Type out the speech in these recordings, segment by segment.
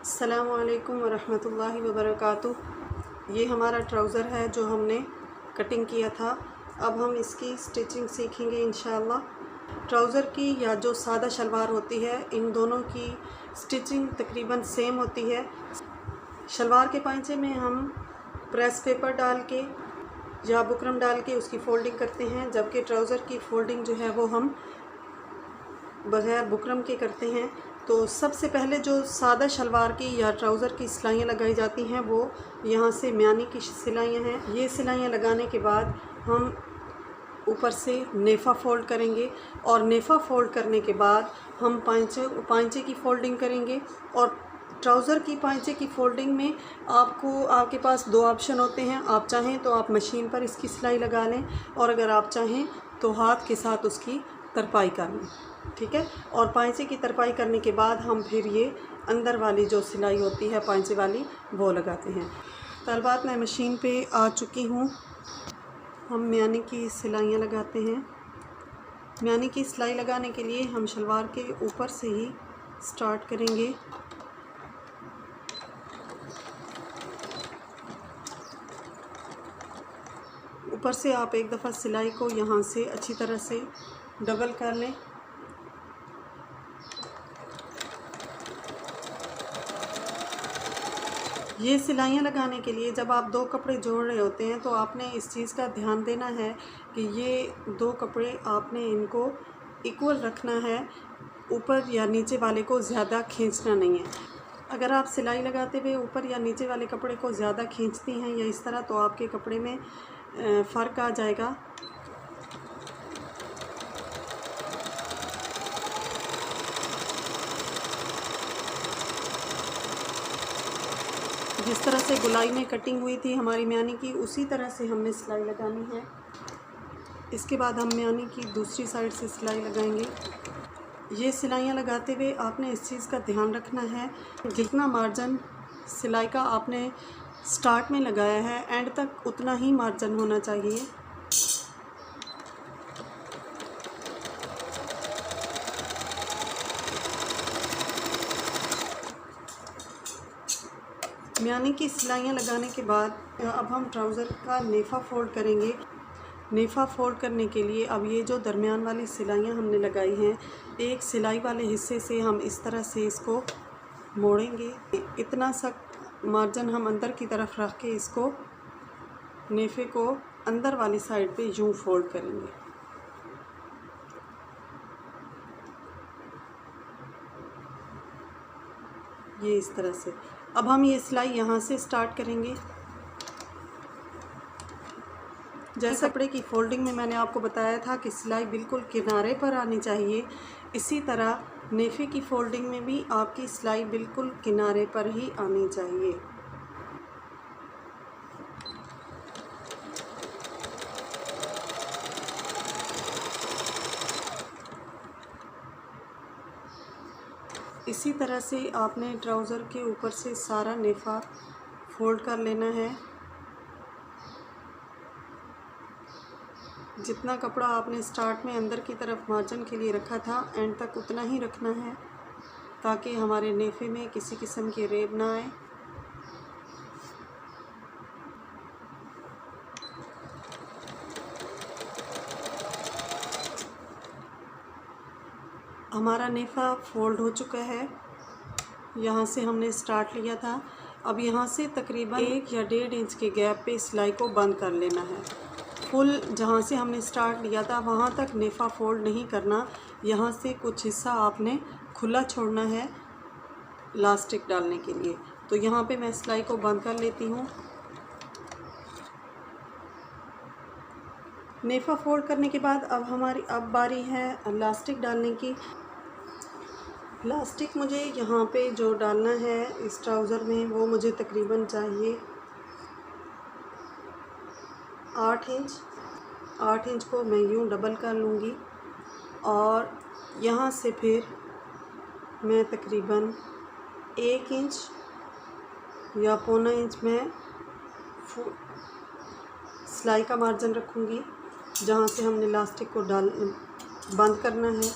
अस्सलामुअलैकुम वरहमतुल्लाहि वबरकातुह। ये हमारा ट्राउज़र है जो हमने कटिंग किया था। अब हम इसकी स्टिचिंग सीखेंगे इंशाअल्लाह। ट्राउज़र की या जो सादा शलवार होती है, इन दोनों की स्टिचिंग तकरीबन सेम होती है। शलवार के पांचे में हम प्रेस पेपर डाल के या बुकरम डाल के उसकी फ़ोल्डिंग करते हैं, जबकि ट्राउज़र की फ़ोल्डिंग जो है वो हम बग़ैर बुकरम के करते हैं। तो सबसे पहले जो सादा शलवार की या ट्राउज़र की सिलाइयाँ लगाई जाती हैं वो यहाँ से म्यानी की सिलाइयाँ हैं। ये सिलाइयाँ लगाने के बाद हम ऊपर से नेफ़ा फ़ोल्ड करेंगे और नेफ़ा फ़ोल्ड करने के बाद हम पांचे की फ़ोल्डिंग करेंगे। और ट्राउज़र की पांचे की फ़ोल्डिंग में आपके पास दो ऑप्शन होते हैं। आप चाहें तो आप मशीन पर इसकी सिलाई लगा लें, और अगर आप चाहें तो हाथ के साथ उसकी तरपाई कर लें, ठीक है। और पांचे की तरपाई करने के बाद हम फिर ये अंदर वाली जो सिलाई होती है पांचे वाली वो लगाते हैं। तलबात मैं मशीन पे आ चुकी हूँ। हम म्यानी की सिलाइयाँ लगाते हैं। म्यानी की सिलाई लगाने के लिए हम शलवार के ऊपर से ही स्टार्ट करेंगे। ऊपर से आप एक दफ़ा सिलाई को यहाँ से अच्छी तरह से डबल कर लें। ये सिलाइयाँ लगाने के लिए जब आप दो कपड़े जोड़ रहे होते हैं तो आपने इस चीज़ का ध्यान देना है कि ये दो कपड़े आपने इनको इक्वल रखना है, ऊपर या नीचे वाले को ज़्यादा खींचना नहीं है। अगर आप सिलाई लगाते हुए ऊपर या नीचे वाले कपड़े को ज़्यादा खींचती हैं या इस तरह, तो आपके कपड़े में फ़र्क आ जाएगा। जिस तरह से गुलाई में कटिंग हुई थी हमारी म्यानी की, उसी तरह से हमने सिलाई लगानी है। इसके बाद हम म्यानी की दूसरी साइड से सिलाई लगाएंगे। ये सिलाइयाँ लगाते हुए आपने इस चीज़ का ध्यान रखना है, जितना मार्जिन सिलाई का आपने स्टार्ट में लगाया है एंड तक उतना ही मार्जिन होना चाहिए। म्यानी की सिलाइयाँ लगाने के बाद अब हम ट्राउज़र का नेफ़ा फ़ोल्ड करेंगे। नेफ़ा फ़ोल्ड करने के लिए अब ये जो दरमियान वाली सिलाइयाँ हमने लगाई हैं, एक सिलाई वाले हिस्से से हम इस तरह से इसको मोड़ेंगे। इतना सा मार्जिन हम अंदर की तरफ रख के इसको नेफ़े को अंदर वाली साइड पे यूँ फ़ोल्ड करेंगे। ये इस तरह से। अब हम ये सिलाई यहाँ से स्टार्ट करेंगे। जैसे कपड़े की फ़ोल्डिंग में मैंने आपको बताया था कि सिलाई बिल्कुल किनारे पर आनी चाहिए, इसी तरह नेफ़े की फ़ोल्डिंग में भी आपकी सिलाई बिल्कुल किनारे पर ही आनी चाहिए। इसी तरह से आपने ट्राउज़र के ऊपर से सारा नेफ़ा फ़ोल्ड कर लेना है। जितना कपड़ा आपने स्टार्ट में अंदर की तरफ मार्जिन के लिए रखा था, एंड तक उतना ही रखना है, ताकि हमारे नेफ़े में किसी किस्म की रेब ना आए। हमारा नेफ़ा फ़ोल्ड हो चुका है। यहाँ से हमने स्टार्ट लिया था। अब यहाँ से तकरीबन 1 या 1.5 इंच के गैप पे सिलाई को बंद कर लेना है। फुल जहाँ से हमने स्टार्ट लिया था वहाँ तक नेफ़ा फ़ोल्ड नहीं करना। यहाँ से कुछ हिस्सा आपने खुला छोड़ना है इलास्टिक डालने के लिए। तो यहाँ पे मैं सिलाई को बंद कर लेती हूँ। नेफ़ा फ़ोल्ड करने के बाद अब बारी है इलास्टिक डालने की। इलास्टिक मुझे यहाँ पे जो डालना है इस ट्राउज़र में, वो मुझे तकरीबन चाहिए 8 इंच। 8 इंच को मैं यूँ डबल कर लूँगी और यहाँ से फिर मैं तकरीबन 1 इंच या पौना इंच में सिलाई का मार्जिन रखूँगी, जहाँ से हमने इलास्टिक को बंद करना है।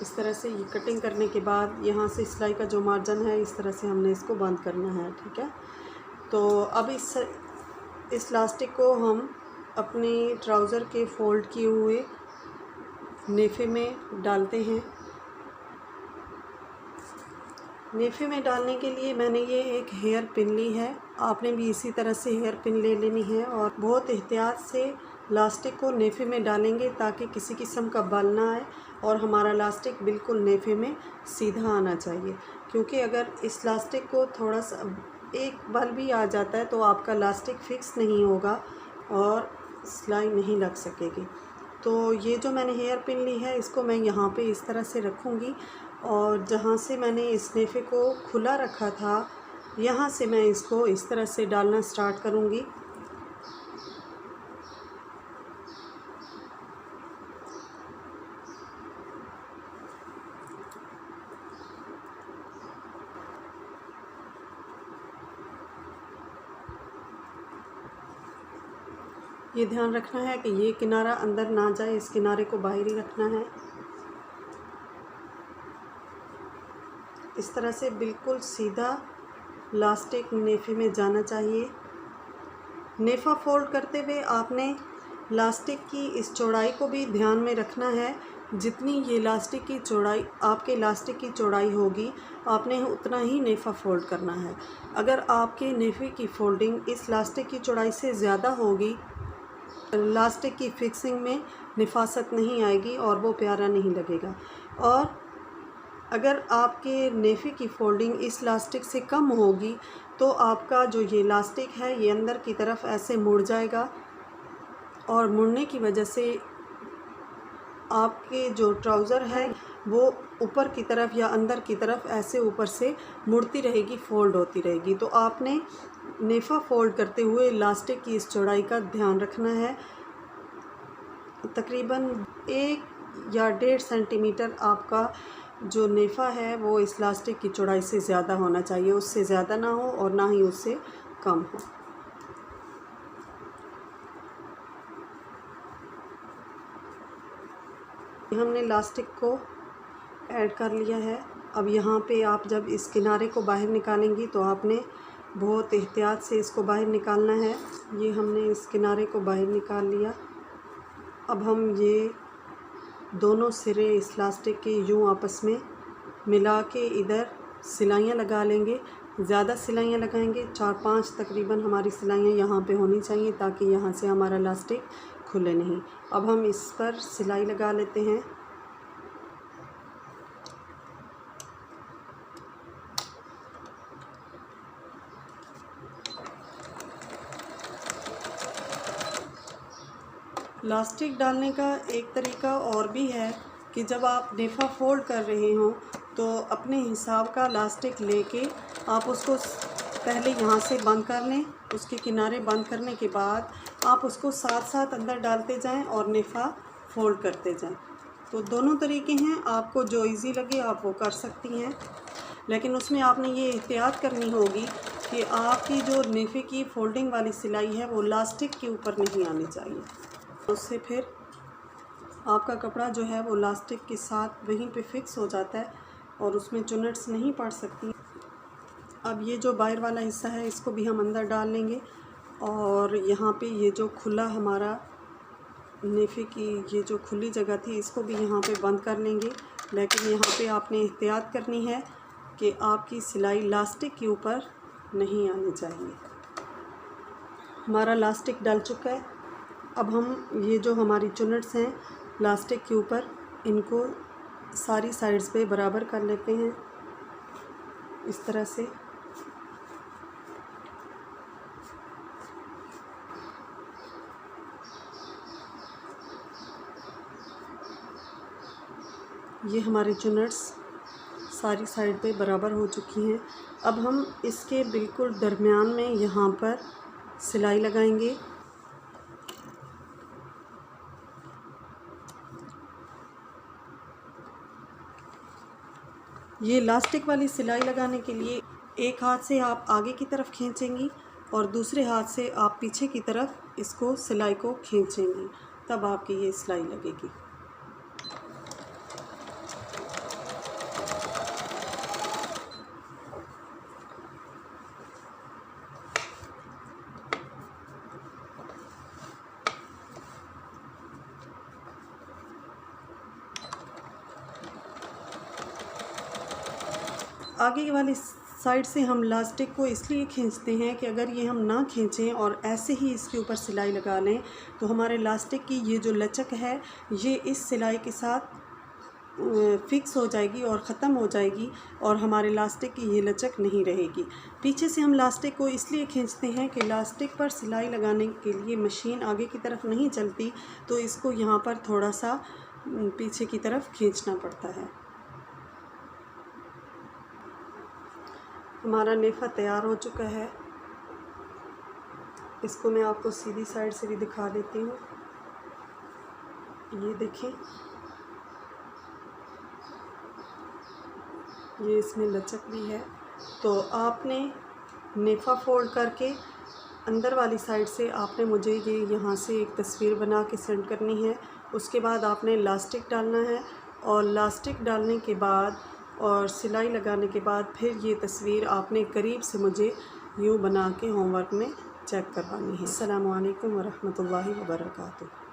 इस तरह से ये कटिंग करने के बाद यहाँ से सिलाई का जो मार्जिन है इस तरह से हमने इसको बंद करना है, ठीक है। तो अब इस इलास्टिक को हम अपने ट्राउज़र के फ़ोल्ड किए हुए नेफे में डालते हैं। नेफे में डालने के लिए मैंने ये एक हेयर पिन ली है, आपने भी इसी तरह से हेयर पिन ले लेनी है और बहुत एहतियात से लास्टिक को नेफे में डालेंगे ताकि किसी किस्म का बल ना आए और हमारा लास्टिक बिल्कुल नेफे में सीधा आना चाहिए, क्योंकि अगर इस लास्टिक को थोड़ा सा एक बल भी आ जाता है तो आपका लास्टिक फिक्स नहीं होगा और सिलाई नहीं लग सकेगी। तो ये जो मैंने हेयर पिन ली है इसको मैं यहाँ पे इस तरह से रखूँगी और जहाँ से मैंने इस नेफे को खुला रखा था यहाँ से मैं इसको इस तरह से डालना स्टार्ट करूँगी। ये ध्यान रखना है कि ये किनारा अंदर ना जाए, इस किनारे को बाहर ही रखना है। इस तरह से बिल्कुल सीधा लास्टिक नेफे में जाना चाहिए। नेफा फोल्ड करते हुए आपने लास्टिक की इस चौड़ाई को भी ध्यान में रखना है। जितनी ये लास्टिक की चौड़ाई आपके लास्टिक की चौड़ाई होगी आपने उतना ही नेफा फोल्ड करना है। अगर आपके नेफे की फोल्डिंग इस लास्टिक की चौड़ाई से ज़्यादा होगी लास्टिक की फिक्सिंग में निफासत नहीं आएगी और वो प्यारा नहीं लगेगा। और अगर आपके नेफे की फोल्डिंग इस लास्टिक से कम होगी तो आपका जो ये लास्टिक है ये अंदर की तरफ ऐसे मुड़ जाएगा और मुड़ने की वजह से आपके जो ट्राउज़र है वो ऊपर की तरफ या अंदर की तरफ ऐसे ऊपर से मुड़ती रहेगी, फोल्ड होती रहेगी। तो आपने नेफा फोल्ड करते हुए लास्टिक की इस चौड़ाई का ध्यान रखना है। तकरीबन 1 या 1.5 सेंटीमीटर आपका जो नेफा है वो इस लास्टिक की चौड़ाई से ज़्यादा होना चाहिए, उससे ज़्यादा ना हो और ना ही उससे कम हो। हमने लास्टिक को ऐड कर लिया है। अब यहाँ पे आप जब इस किनारे को बाहर निकालेंगी तो आपने बहुत एहतियात से इसको बाहर निकालना है। ये हमने इस किनारे को बाहर निकाल लिया। अब हम ये दोनों सिरे इस लास्टिक के यूँ आपस में मिला के इधर सिलाइयाँ लगा लेंगे। ज़्यादा सिलाइयाँ लगाएंगे, 4-5 तकरीबन हमारी सिलाइयाँ यहाँ पे होनी चाहिए ताकि यहाँ से हमारा लास्टिक खुले नहीं। अब हम इस पर सिलाई लगा लेते हैं। लास्टिक डालने का एक तरीका और भी है कि जब आप नेफा फोल्ड कर रहे हों तो अपने हिसाब का लास्टिक लेके आप उसको पहले यहाँ से बंद कर लें, उसके किनारे बंद करने के बाद आप उसको साथ साथ अंदर डालते जाएं और नेफा फोल्ड करते जाएं। तो दोनों तरीके हैं, आपको जो इजी लगे आप वो कर सकती हैं, लेकिन उसमें आपने ये एहतियात करनी होगी कि आपकी जो नेफे की फोल्डिंग वाली सिलाई है वो लास्टिक के ऊपर नहीं आनी चाहिए। उससे फिर आपका कपड़ा जो है वो लास्टिक के साथ वहीं पे फिक्स हो जाता है और उसमें चुनट्स नहीं पड़ सकती। अब ये जो बाहर वाला हिस्सा है इसको भी हम अंदर डाल लेंगे और यहाँ पे ये जो खुला हमारा नेफे की ये जो खुली जगह थी इसको भी यहाँ पे बंद कर लेंगे। लेकिन यहाँ पे आपने एहतियात करनी है कि आपकी सिलाई लास्टिक के ऊपर नहीं आनी चाहिए। हमारा लास्टिक डल चुका है। अब हम ये जो हमारी चुनट्स हैं लास्टिक के ऊपर इनको सारी साइड्स पे बराबर कर लेते हैं इस तरह से। ये हमारी चुनट्स सारी साइड पे बराबर हो चुकी हैं। अब हम इसके बिल्कुल दरमियान में यहाँ पर सिलाई लगाएंगे। ये लास्टिक वाली सिलाई लगाने के लिए एक हाथ से आप आगे की तरफ खींचेंगी और दूसरे हाथ से आप पीछे की तरफ इसको सिलाई को खींचेंगी, तब आपकी ये सिलाई लगेगी। आगे वाली साइड से हम लास्टिक को इसलिए खींचते हैं कि अगर ये हम ना खींचें और ऐसे ही इसके ऊपर सिलाई लगा लें तो हमारे लास्टिक की ये जो लचक है ये इस सिलाई के साथ फिक्स हो जाएगी और ख़त्म हो जाएगी और हमारे लास्टिक की ये लचक नहीं रहेगी। पीछे से हम लास्टिक को इसलिए खींचते हैं कि लास्टिक पर सिलाई लगाने के लिए मशीन आगे की तरफ नहीं चलती, तो इसको यहाँ पर थोड़ा सा पीछे की तरफ खींचना पड़ता है। हमारा नेफ़ा तैयार हो चुका है। इसको मैं आपको सीधी साइड से भी दिखा देती हूँ। ये देखें, ये इसमें लचक भी है। तो आपने नेफ़ा फोल्ड करके अंदर वाली साइड से आपने मुझे ये यहाँ से एक तस्वीर बना के सेंड करनी है। उसके बाद आपने लास्टिक डालना है और लास्टिक डालने के बाद और सिलाई लगाने के बाद फिर ये तस्वीर आपने करीब से मुझे यूँ बना के होमवर्क में चेक करवानी है। अस्सलामु अलैकुम वरहमतुल्लाहि वबरकातुहू।